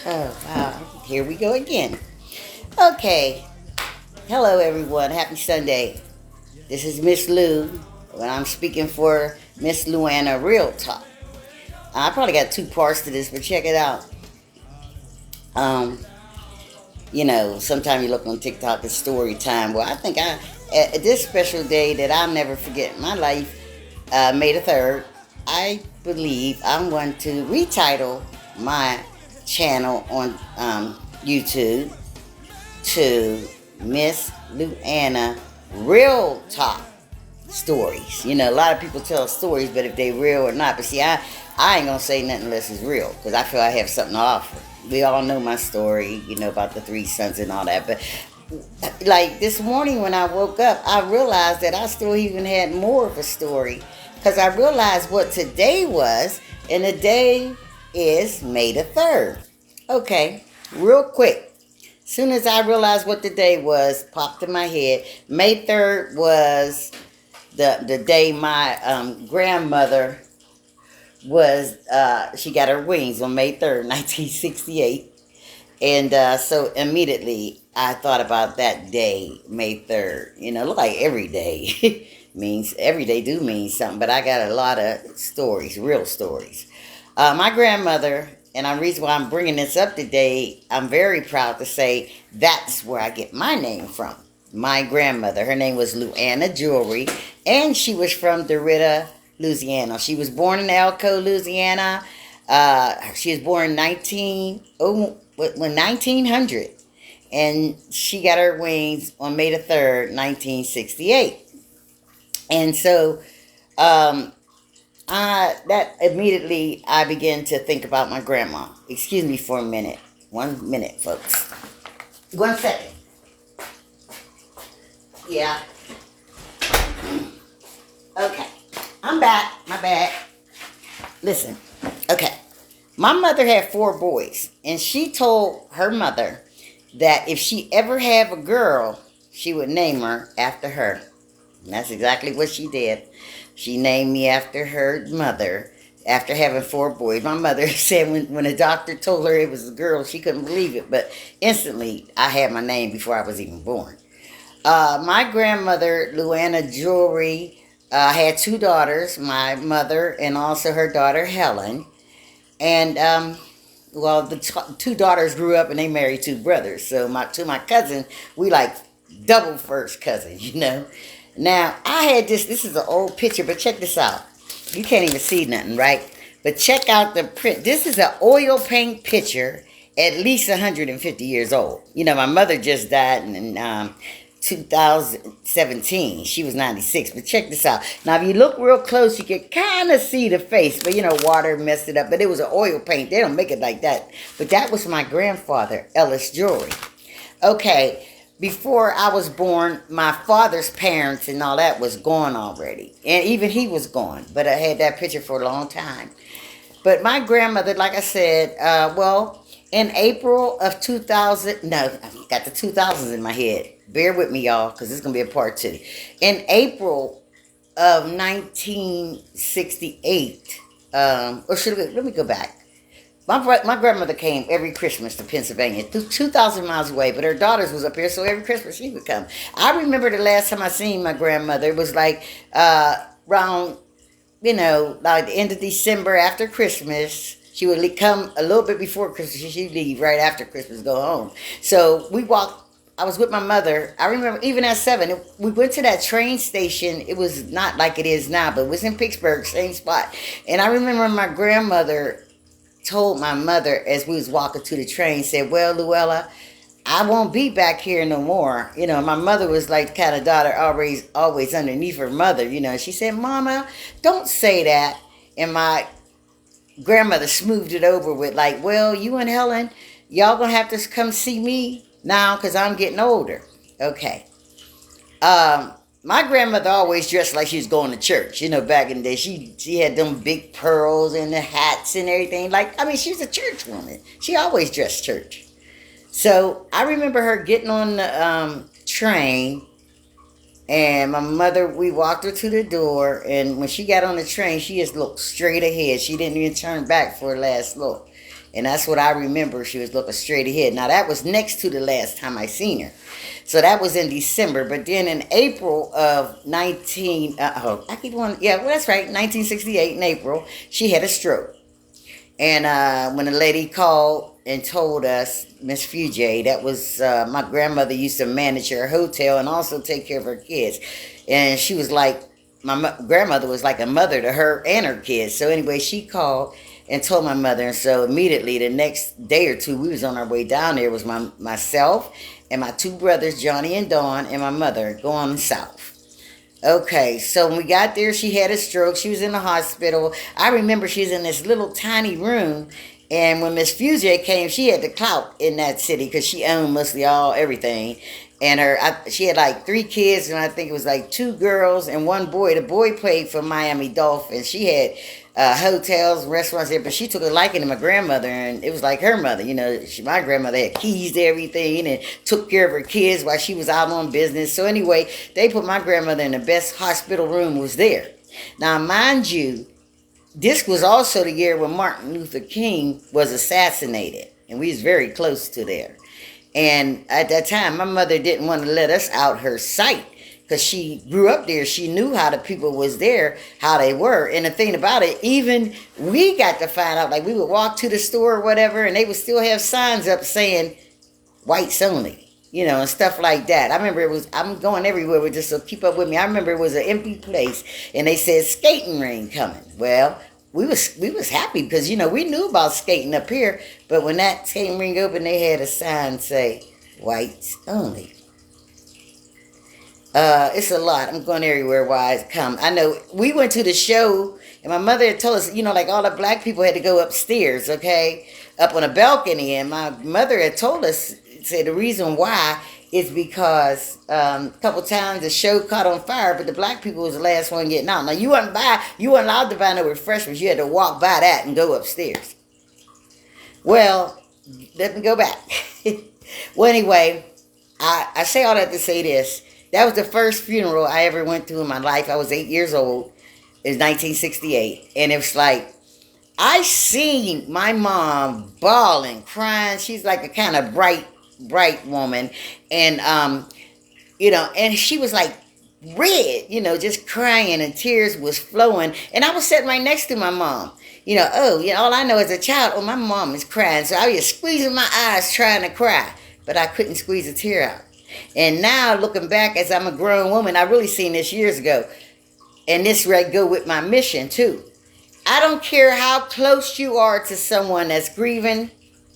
Oh, wow. Here we go again. Okay. Hello, everyone. Happy Sunday. This is Miss Lou, and I'm speaking for Miss Luana Real Talk. I probably got two parts to this, but check it out. Um, sometimes you look on TikTok, it's story time. Well, I think at this special day that I'll never forget in my life, May the 3rd, I believe I'm going to retitle my channel on YouTube to Miss Luana Real Talk Stories. A lot of people tell stories, but if they real or not. But see, I ain't gonna say nothing unless it's real, because I feel I have something to offer. We all know my story, about the three sons and all that. But like this morning when I woke up, I realized that I still even had more of a story, because I realized what today was, and the day is May the 3rd. Okay, real quick. Soon as I realized what the day was, popped in my head. May 3rd was the day my grandmother she got her wings on May 3rd, 1968. And so immediately I thought about that day, May 3rd. Look like every day means, every day do mean something, but I got a lot of stories, real stories. My grandmother, and the reason why I'm bringing this up today, I'm very proud to say that's where I get my name from. My grandmother, her name was Luana Jewelry, and she was from DeRidder, Louisiana. She was born in Elko, Louisiana. She was born in 1900, and she got her wings on May the 3rd, 1968. And so, that immediately I began to think about my grandma. Excuse me for a minute. 1 minute, folks. 1 second. Yeah. Okay. I'm back. My bad. Listen. Okay. My mother had 4 boys, and she told her mother that if she ever have a girl, she would name her after her. And that's exactly what she did. She named me after her mother, after having 4 boys. My mother said when the doctor told her it was a girl, she couldn't believe it, but instantly I had my name before I was even born. My grandmother, Luana Jewelry, had 2 daughters, my mother and also her daughter, Helen. And, the 2 daughters grew up and they married 2 brothers. So to my cousin, we like double first cousin. Now, I had this is an old picture, but check this out. You can't even see nothing, right? But check out the print. This is an oil paint picture, at least 150 years old. My mother just died in 2017. She was 96, but check this out. Now, if you look real close, you can kind of see the face, but water messed it up. But it was an oil paint. They don't make it like that. But that was my grandfather, Ellis Jewelry. Okay. Before I was born, my father's parents and all that was gone already. And even he was gone. But I had that picture for a long time. But my grandmother, like I said, in April of 2000, no, I've got the 2000s in my head. Bear with me, y'all, because this is going to be a part 2. In April of 1968, let me go back. My grandmother came every Christmas to Pennsylvania, 2,000 miles away, but her daughters was up here, so every Christmas she would come. I remember the last time I seen my grandmother, it was like around, like the end of December after Christmas. She would come a little bit before Christmas. She'd leave right after Christmas, go home. So we walked. I was with my mother. I remember even at 7, we went to that train station. It was not like it is now, but it was in Pittsburgh, same spot. And I remember my grandmother told my mother as we was walking to the train, said, "Well, Luella, I won't be back here no more." My mother was like the kind of daughter always underneath her mother. She said, "Mama, don't say that." And my grandmother smoothed it over with like, "Well, you and Helen, y'all gonna have to come see me now because I'm getting older." Okay. My grandmother always dressed like she was going to church. Back in the day, she had them big pearls and the hats and everything. She was a church woman. She always dressed church. So I remember her getting on the train, and my mother, we walked her to the door, and when she got on the train, she just looked straight ahead. She didn't even turn back for her last look. And that's what I remember. She was looking straight ahead. Now, that was next to the last time I seen her. So that was in December. But then in April of I keep on, yeah, well, that's right, 1968 in April, she had a stroke. And when the lady called and told us, Miss Fuji, that was my grandmother used to manage her hotel and also take care of her kids. And she was like, grandmother was like a mother to her and her kids. So anyway, she called and told my mother. And so immediately the next day or two, we was on our way down there. It was myself and my two brothers, Johnny and Dawn, and my mother going south. Okay, so when we got there, she had a stroke. She was in the hospital. I remember she was in this little tiny room. And when Miss Fuji came, she had the clout in that city because she owned mostly everything. And she had like 3 kids, and I think it was like 2 girls and 1 boy. The boy played for Miami Dolphins. She had hotels, restaurants there, but she took a liking to my grandmother, and it was like her mother. You know, my grandmother had keys to everything and took care of her kids while she was out on business. So anyway, they put my grandmother in the best hospital room was there. Now, mind you, this was also the year when Martin Luther King was assassinated, and we was very close to there. And at that time, my mother didn't want to let us out her sight because she grew up there. She knew how the people was there, how they were. And the thing about it, even we got to find out, like we would walk to the store or whatever, and they would still have signs up saying, whites only, you know, and stuff like that. I remember I'm going everywhere with this, so keep up with me. I remember it was an empty place, and they said skating ring coming. Well, we was happy because, you know, we knew about skating up here, but when that skating ring opened, they had a sign say, whites only. It's a lot. I'm going everywhere while I come. I know we went to the show, and my mother had told us, you know, like all the black people had to go upstairs, okay, up on a balcony, and my mother had told us, said the reason why is because a couple times the show caught on fire, but the black people was the last one getting out. Now, you weren't allowed to buy no refreshments. You had to walk by that and go upstairs. Well, let me go back. Well, anyway, I say all that to say this. That was the first funeral I ever went to in my life. I was 8 years old. It was 1968. And it was like, I seen my mom bawling, crying. She's like a kind of bright woman. And, you know, and she was like red, you know, just crying, and tears was flowing. And I was sitting right next to my mom. You know, all I know as a child, my mom is crying. So I was squeezing my eyes trying to cry, but I couldn't squeeze a tear out. And now looking back as I'm a grown woman, I really seen this years ago. And this right go with my mission too. I don't care how close you are to someone that's grieving,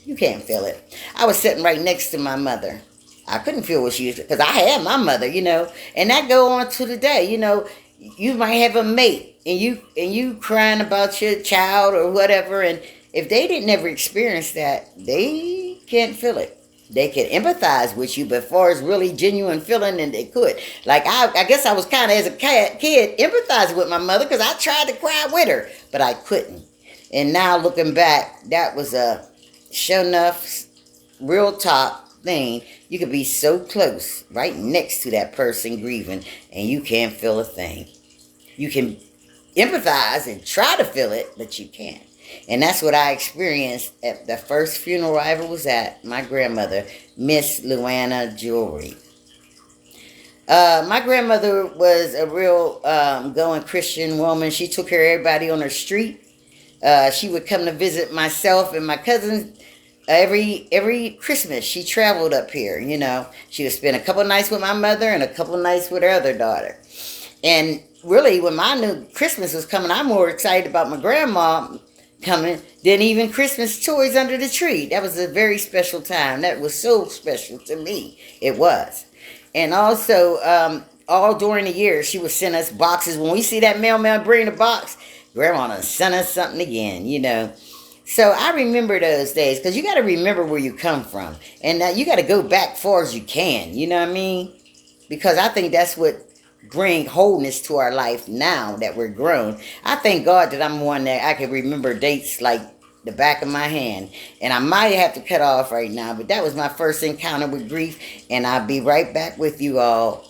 you can't feel it. I was sitting right next to my mother. I couldn't feel what she was, because I had my mother, you know. And that go on to the day, you know. You might have a mate, and you crying about your child or whatever, and if they didn't ever experience that, they can't feel it. They can empathize with you, but as far as really genuine feeling, and they could. Like, I guess I was kind of, as a kid, empathizing with my mother because I tried to cry with her, but I couldn't. And now looking back, that was a sure enough, real talk thing. You could be so close, right next to that person grieving, and you can't feel a thing. You can empathize and try to feel it, but you can't. And that's what I experienced at the first funeral I ever was at. My grandmother, Miss Luana Jewelry. My grandmother was a real going Christian woman. She took care of everybody on her street. She would come to visit myself and my cousins every Christmas. She traveled up here, you know. She would spend a couple nights with my mother and a couple nights with her other daughter. And really, when my new Christmas was coming, I'm more excited about my grandma coming than even Christmas toys under the tree. That was a very special time. That was so special to me. It was. And also, all during the year, she would send us boxes. When we see that mailman bring the box, Grandma done sent us something again, you know. So I remember those days, because you got to remember where you come from. And you got to go back far as you can, you know what I mean? Because I think that's what bring wholeness to our life now that we're grown. I thank God that I'm one that I can remember dates like the back of my hand. And I might have to cut off right now, but that was my first encounter with grief. And I'll be right back with you all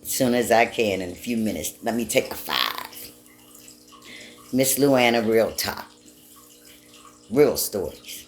as soon as I can in a few minutes. Let me take a 5. Miss Luana, real talk. Real stories.